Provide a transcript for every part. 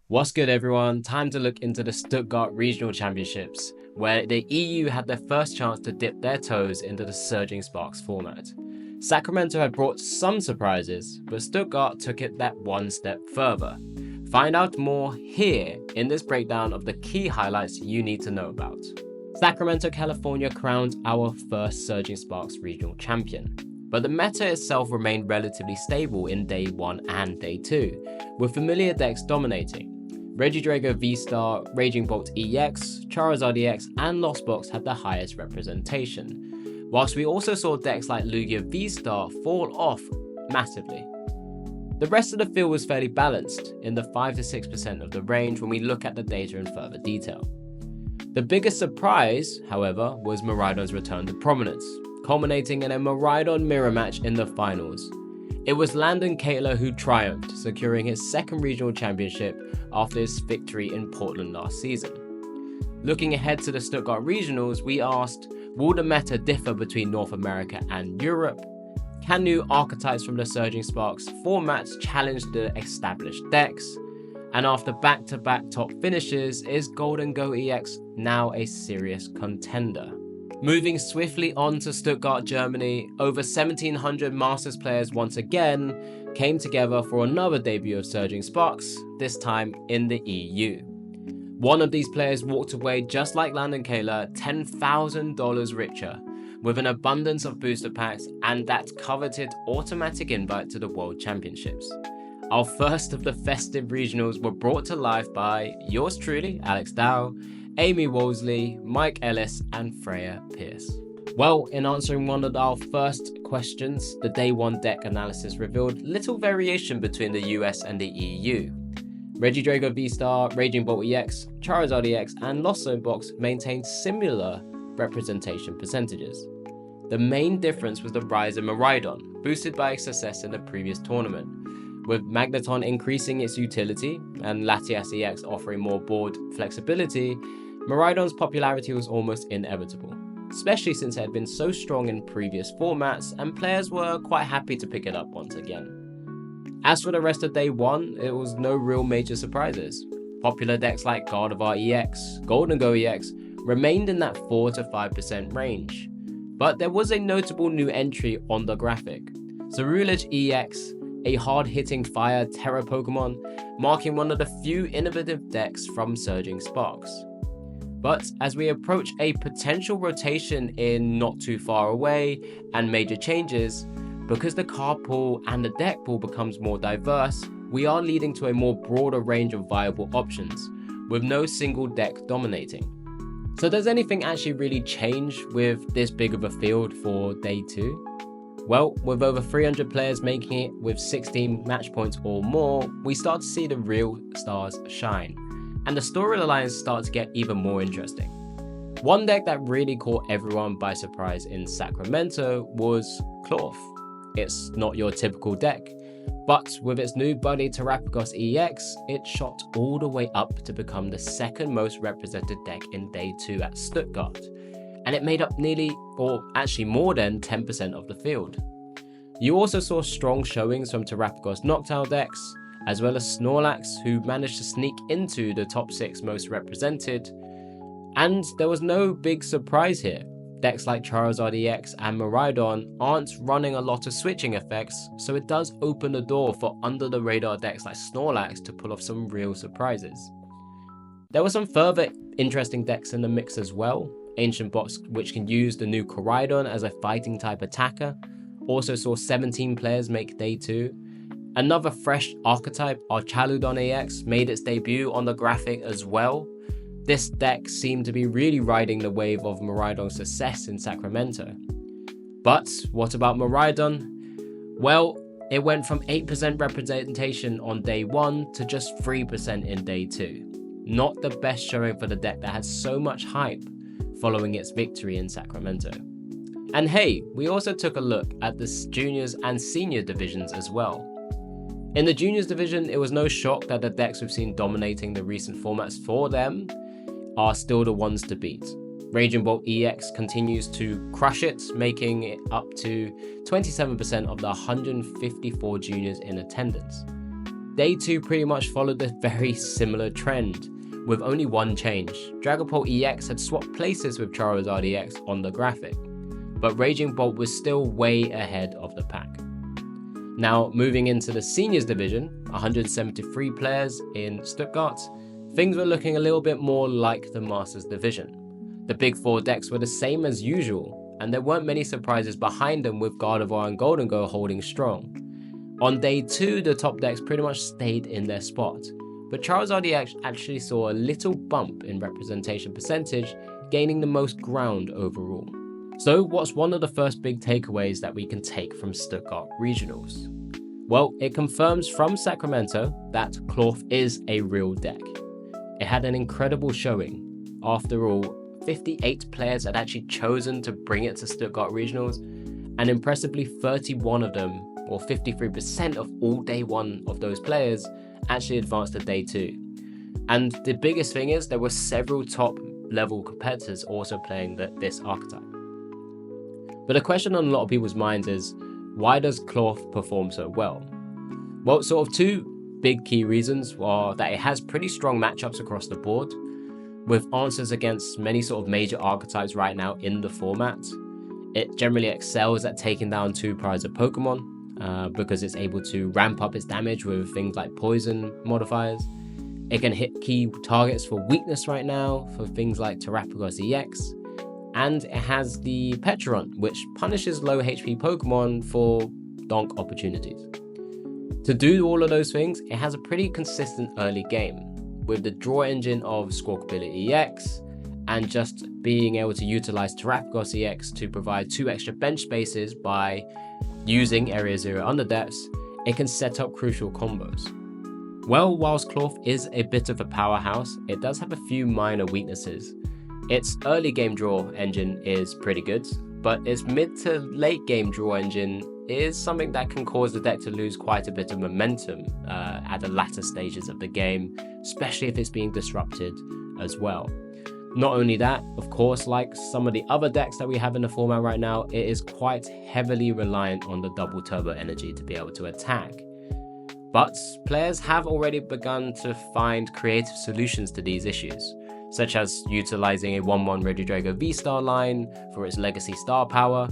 What's good, everyone? Time to look into the Stuttgart Regional Championships, where the EU had their first chance to dip their toes into the Surging Sparks format. Sacramento had brought some surprises, but Stuttgart took it that one step further. Find out more here in this breakdown of the key highlights you need to know about. Sacramento, California crowned our first Surging Sparks regional champion, but the meta itself remained relatively stable in day 1 and day 2, with familiar decks dominating. Regidrago V-Star, Raging Bolt EX, Charizard EX, and Lost Box had the highest representation, whilst we also saw decks like Lugia V-Star fall off massively. The rest of the field was fairly balanced, in the 5 to 6% of the range when we look at the data in further detail. The biggest surprise, however, was Miraidon's return to prominence, culminating in a Miraidon mirror match in the finals. It was Landon Caitler who triumphed, securing his second regional championship after his victory in Portland last season. Looking ahead to the Stuttgart regionals, we asked, will the meta differ between North America and Europe? Can new archetypes from the Surging Sparks formats challenge the established decks? And after back-to-back top finishes, is Golden Go EX now a serious contender? Moving swiftly on to Stuttgart, Germany, over 1,700 Masters players once again came together for another debut of Surging Sparks, this time in the EU. One of these players walked away just like Landon Caitler, $10,000 richer, with an abundance of booster packs and that coveted automatic invite to the World Championships. Our first of the festive regionals were brought to life by yours truly, Alex Dow, Amy Wolseley, Mike Ellis, and Freya Pierce. Well, in answering one of our first questions, the day 1 deck analysis revealed little variation between the US and the EU. Regidrago V-Star, Raging Bolt EX, Charizard EX, and Lost Zone Box maintained similar representation percentages. The main difference was the rise in Miraidon, boosted by its success in the previous tournament, with Magneton increasing its utility and Latias EX offering more board flexibility. Miraidon's popularity was almost inevitable, especially since it had been so strong in previous formats and players were quite happy to pick it up once again. As for the rest of day 1, it was no real major surprises. Popular decks like Gardevoir EX, Golden Go EX remained in that 4 to 5% range, but there was a notable new entry on the graphic. Ceruledge EX, a hard-hitting fire terror Pokemon, marking one of the few innovative decks from Surging Sparks. But as we approach a potential rotation in not too far away and major changes, because the card pool and the deck pool becomes more diverse, we are leading to a more broader range of viable options, with no single deck dominating. So does anything actually really change with this big of a field for day 2? Well, with over 300 players making it with 16 match points or more, we start to see the real stars shine, and the storylines start to get even more interesting. One deck that really caught everyone by surprise in Sacramento was Cloth. It's not your typical deck, but with its new buddy Terrapagos EX, it shot all the way up to become the second most represented deck in day 2 at Stuttgart, and it made up nearly, or actually more than 10% of the field. You also saw strong showings from Terrapagos Noctowl decks, as well as Snorlax, who managed to sneak into the top 6 most represented. And there was no big surprise here. Decks like Charizard EX and Miraidon aren't running a lot of switching effects, so it does open the door for under-the-radar decks like Snorlax to pull off some real surprises. There were some further interesting decks in the mix as well. Ancient Box, which can use the new Koraidon as a fighting type attacker, also saw 17 players make day 2. Another fresh archetype, our Chaludon EX, made its debut on the graphic as well. This deck seemed to be really riding the wave of Miraidon's success in Sacramento. But what about Miraidon? Well, it went from 8% representation on day 1 to just 3% in day 2. Not the best showing for the deck that had so much hype following its victory in Sacramento. And hey, we also took a look at the juniors and senior divisions as well. In the juniors division, it was no shock that the decks we've seen dominating the recent formats for them are still the ones to beat. Raging Bolt EX continues to crush it, making it up to 27% of the 154 juniors in attendance. Day 2 pretty much followed a very similar trend, with only one change. Dragapult EX had swapped places with Charizard EX on the graphic, but Raging Bolt was still way ahead of the pack. Now, moving into the Seniors division, 173 players in Stuttgart, things were looking a little bit more like the Masters division. The big four decks were the same as usual, and there weren't many surprises behind them, with Gardevoir and Goldengo holding strong. On day 2, the top decks pretty much stayed in their spot, but Charizard EX actually saw a little bump in representation percentage, gaining the most ground overall. So what's one of the first big takeaways that we can take from Stuttgart Regionals? Well, it confirms from Sacramento that Cloth is a real deck. It had an incredible showing. After all, 58 players had actually chosen to bring it to Stuttgart Regionals, and impressively 31 of them, or 53% of all day 1 of those players, actually advanced to day 2. And the biggest thing is there were several top level competitors also playing this archetype. But the question on a lot of people's minds is, why does Cloth perform so well? Well, sort of two big key reasons are that it has pretty strong matchups across the board, with answers against many sort of major archetypes right now in the format. It generally excels at taking down 2 Charizard Pokemon because it's able to ramp up its damage with things like poison modifiers. It can hit key targets for weakness right now for things like Terrapagos EX. And it has the Pecharunt, which punishes low HP Pokemon for donk opportunities. To do all of those things, it has a pretty consistent early game, with the draw engine of Squawkability EX, and just being able to utilize Terrapagos EX to provide 2 extra bench spaces by using Area 0 Underdepths, it can set up crucial combos. Well, whilst Cloth is a bit of a powerhouse, it does have a few minor weaknesses. Its early game draw engine is pretty good, but its mid to late game draw engine is something that can cause the deck to lose quite a bit of momentum at the latter stages of the game, especially if it's being disrupted as well. Not only that, of course, like some of the other decks that we have in the format right now, it is quite heavily reliant on the double turbo energy to be able to attack. But players have already begun to find creative solutions to these issues, such as utilizing a 1/1 Regidrago V-Star line for its legacy star power,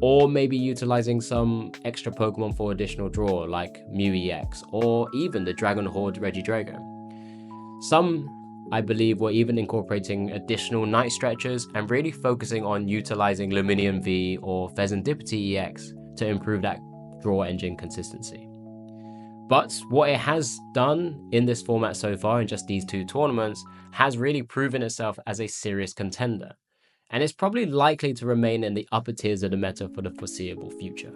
or maybe utilizing some extra Pokemon for additional draw like Mew EX, or even the Dragon Horde Regidrago. Some, I believe, were even incorporating additional night stretchers and really focusing on utilizing Luminium V or Pheasantipity EX to improve that draw engine consistency. But what it has done in this format so far in just these 2 tournaments has really proven itself as a serious contender, and it's probably likely to remain in the upper tiers of the meta for the foreseeable future.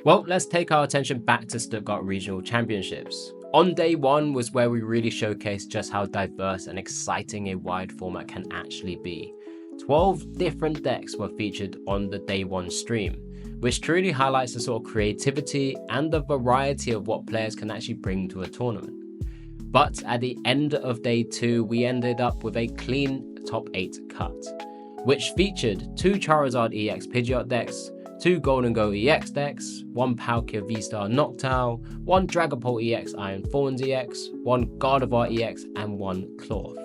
Well, let's take our attention back to Stuttgart Regional Championships. On day 1 was where we really showcased just how diverse and exciting a wide format can actually be. 12 different decks were featured on the day 1 stream, which truly highlights the sort of creativity and the variety of what players can actually bring to a tournament. But at the end of day 2, we ended up with a clean top 8 cut, which featured 2 Charizard EX Pidgeot decks, 2 Goldengo EX decks, 1 Palkia V-Star Noctowl, 1 Dragapult EX Iron Thorns EX, 1 Gardevoir EX, and 1 Cloth.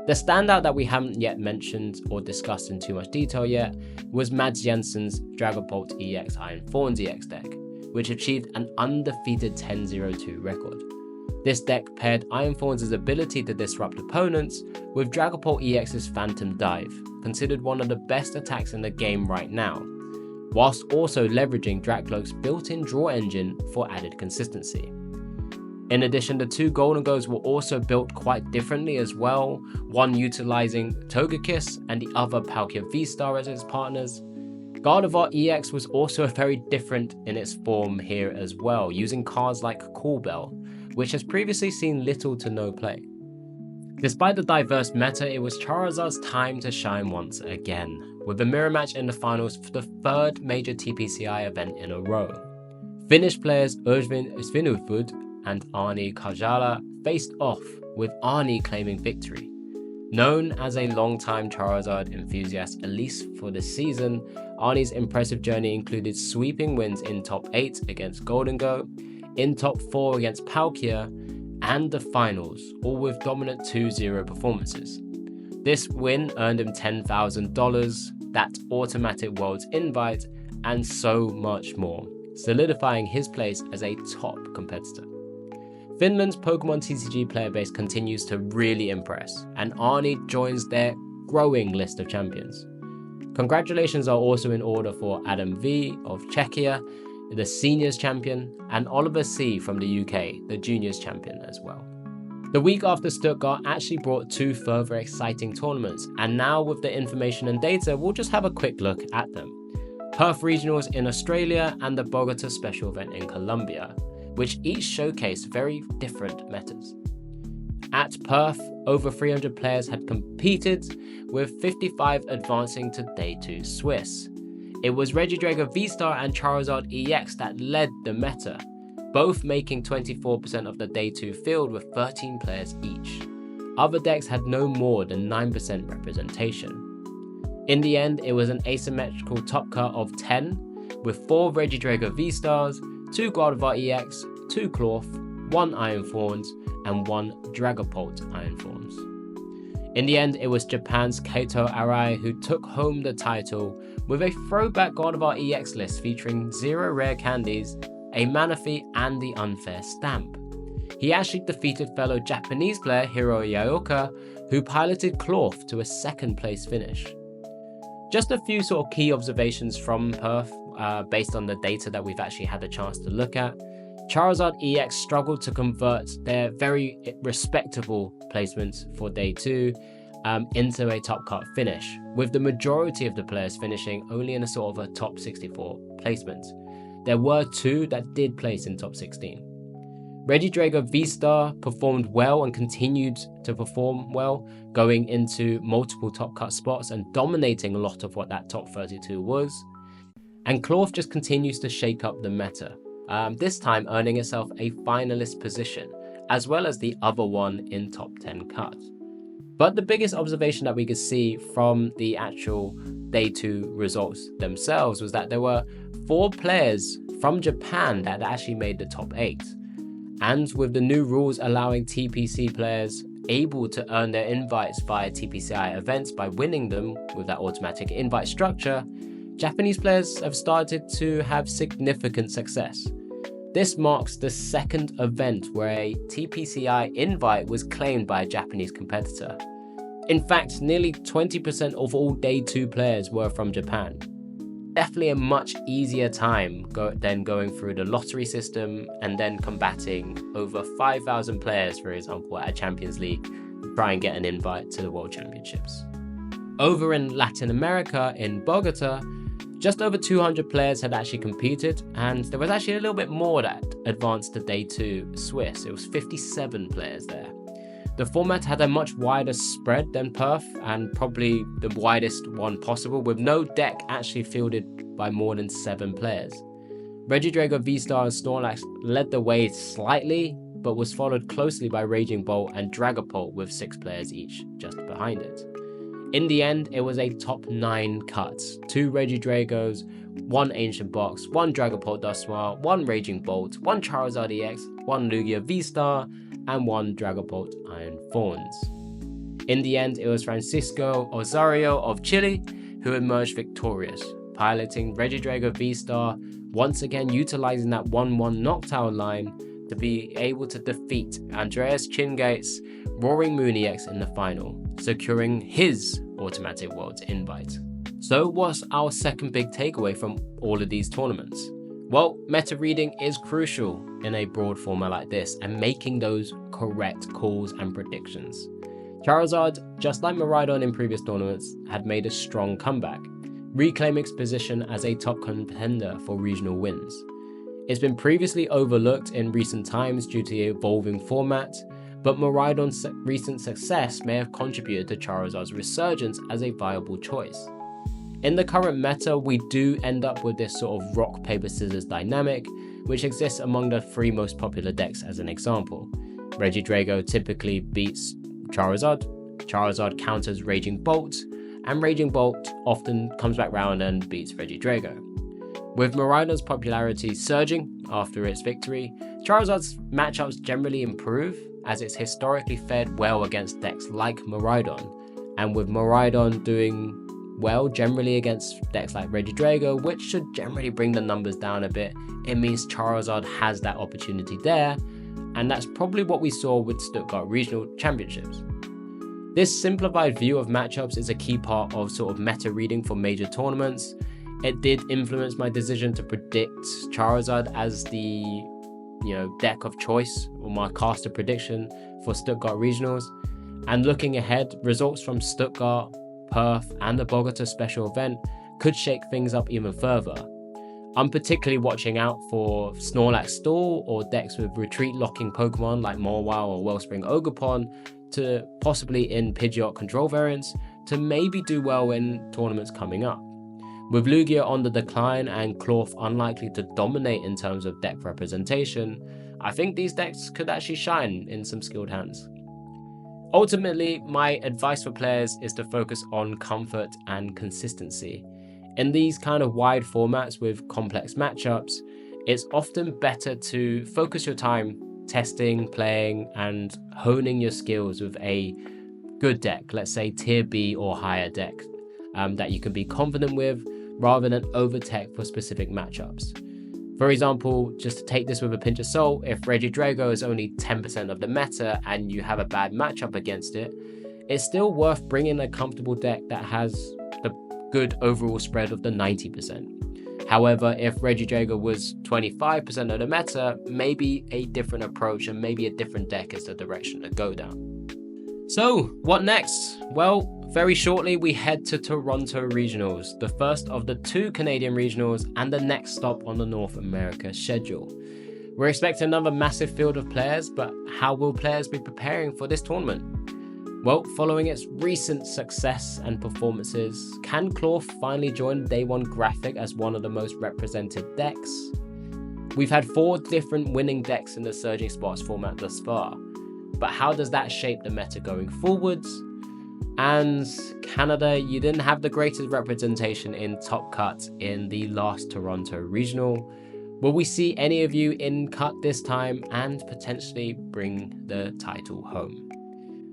The standout that we haven't yet mentioned or discussed in too much detail yet was Mads Jensen's Dragapult EX Iron Thorns EX deck, which achieved an undefeated 10-0-2 record. This deck paired Iron Thorns' ability to disrupt opponents with Dragapult EX's Phantom Dive, considered one of the best attacks in the game right now, whilst also leveraging Dracloak's built-in draw engine for added consistency. In addition, the 2 Goldengos were also built quite differently as well, one utilizing Togekiss and the other Palkia V-Star as its partners. Gardevoir EX was also very different in its form here as well, using cards like Call Bell, which has previously seen little to no play. Despite the diverse meta, it was Charizard's time to shine once again, with a mirror match in the finals for the 3rd major TPCI event in a row. Finnish players Özvin Svinhufvud and Arni Kajala faced off, with Arni claiming victory. Known as a long-time Charizard enthusiast, at least for this season, Arni's impressive journey included sweeping wins in top 8 against Goldengo, in top 4 against Palkia, and the finals, all with dominant 2-0 performances. This win earned him $10,000, that automatic Worlds invite, and so much more, solidifying his place as a top competitor. Finland's Pokemon TCG player base continues to really impress, and Arnie joins their growing list of champions. Congratulations are also in order for Adam V of Czechia, the seniors champion, and Oliver C from the UK, the juniors champion as well. The week after Stuttgart actually brought 2 further exciting tournaments, and now with the information and data, we'll just have a quick look at them. Perth Regionals in Australia and the Bogota Special Event in Colombia, which each showcased very different metas. At Perth, over 300 players had competed, with 55 advancing to Day 2 Swiss. It was Regidrago V-Star and Charizard EX that led the meta, both making 24% of the Day 2 field with 13 players each. Other decks had no more than 9% representation. In the end, it was an asymmetrical top cut of 10, with 4 Regidrago V-Stars, 2 Gardevoir EX, 2 Clorf, 1 Iron Thorns, and 1 Dragapult Iron Thorns. In the end, it was Japan's Kaito Arai who took home the title with a throwback Gardevoir EX list featuring 0 rare candies, a Manaphy, and the unfair stamp. He actually defeated fellow Japanese player Hiro Yaoka, who piloted Clorf to a 2nd place finish. Just a few sort of key observations from Perth based on the data that we've actually had a chance to look at. Charizard EX struggled to convert their very respectable placements for Day 2 into a top cut finish, with the majority of the players finishing only in a sort of a top 64 placement. There were 2 that did place in top 16. Regidrago V-Star performed well and continued to perform well, going into multiple top cut spots and dominating a lot of what that top 32 was. And Clorf just continues to shake up the meta, this time earning itself a finalist position, as well as the other one in top 10 cut. But the biggest observation that we could see from the actual Day 2 results themselves was that there were 4 players from Japan that actually made the top 8. And with the new rules allowing TPC players able to earn their invites via TPCI events by winning them with that automatic invite structure, Japanese players have started to have significant success. This marks the 2nd event where a TPCI invite was claimed by a Japanese competitor. In fact, nearly 20% of all Day 2 players were from Japan. Definitely a much easier time than going through the lottery system and then combating over 5,000 players, for example, at a Champions League to try and get an invite to the World Championships. Over in Latin America, in Bogota, just over 200 players had actually competed, and there was actually a little bit more that advanced to Day 2 Swiss. It was 57 players there. The format had a much wider spread than Perth, and probably the widest one possible, with no deck actually fielded by more than 7 players. Regidrago V-Star and Snorlax led the way slightly, but was followed closely by Raging Bolt and Dragapult with 6 players each just behind it. In the end, it was a top 9 cuts, 2 Regidragos, 1 Ancient Box, 1 Dragapult Dusknoir, 1 Raging Bolt, 1 Charizard EX, 1 Lugia V-Star, and 1 Dragapult Iron Thorns. In the end, it was Francisco Osorio of Chile who emerged victorious, piloting Regidrago V-Star, once again utilizing that 1-1 Noctowl line to be able to defeat Andreas Chingate's Roaring Moon EX in the final, securing his automatic Worlds invite. So what's our second big takeaway from all of these tournaments? Well, meta reading is crucial in a broad format like this and making those correct calls and predictions. Charizard, just like Miraidon in previous tournaments, had made a strong comeback, reclaiming its position as a top contender for regional wins. It's been previously overlooked in recent times due to the evolving format, but Miraidon's recent success may have contributed to Charizard's resurgence as a viable choice. In the current meta, we do end up with this sort of rock, paper, scissors dynamic, which exists among the 3 most popular decks as an example. Regidrago typically beats Charizard, Charizard counters Raging Bolt, and Raging Bolt often comes back round and beats Regidrago. With Miraidon's popularity surging after its victory, Charizard's matchups generally improve as it's historically fared well against decks like Miraidon, and with Miraidon doing well generally against decks like Regidrago, which should generally bring the numbers down a bit, it means Charizard has that opportunity there, and that's probably what we saw with Stuttgart Regional Championships. This simplified view of matchups is a key part of sort of meta reading for major tournaments. It did influence my decision to predict Charizard as the deck of choice, or my caster prediction for Stuttgart Regionals. And looking ahead, results from Stuttgart, Perth and the Bogota special event could shake things up even further. I'm particularly watching out for Snorlax stall or decks with retreat locking Pokemon like Mawile or Wellspring Ogerpon to possibly in Pidgeot control variants to maybe do well in tournaments coming up. With Lugia on the decline and Clorf unlikely to dominate in terms of deck representation, I think these decks could actually shine in some skilled hands. Ultimately, my advice for players is to focus on comfort and consistency. In these kind of wide formats with complex matchups, it's often better to focus your time testing, playing, and honing your skills with a good deck, let's say tier B or higher deck, that you can be confident with, rather than over-tech for specific matchups. For example, just to take this with a pinch of salt, if Regidrago is only 10% of the meta and you have a bad matchup against it, it's still worth bringing a comfortable deck that has the good overall spread of the 90%. However, if Regidrago was 25% of the meta, maybe a different approach and maybe a different deck is the direction to go down. So, what next? Well, very shortly we head to Toronto Regionals, the first of the 2 Canadian Regionals and the next stop on the North America schedule. We're expecting another massive field of players, but how will players be preparing for this tournament? Well, following its recent success and performances, can Clorf finally join Day 1 graphic as one of the most represented decks? We've had 4 different winning decks in the Surging Sparks format thus far, but how does that shape the meta going forwards? And Canada, you didn't have the greatest representation in Top Cut in the last Toronto Regional. Will we see any of you in Cut this time and potentially bring the title home?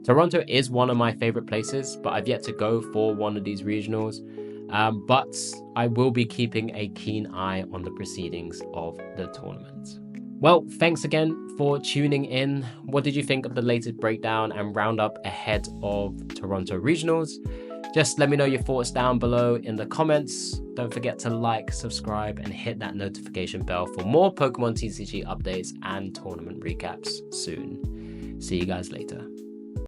Toronto is one of my favorite places, but I've yet to go for one of these regionals. But I will be keeping a keen eye on the proceedings of the tournament. Well, thanks again for tuning in. What did you think of the latest breakdown and roundup ahead of Toronto Regionals? Just let me know your thoughts down below in the comments. Don't forget to like, subscribe, and hit that notification bell for more Pokemon TCG updates and tournament recaps soon. See you guys later.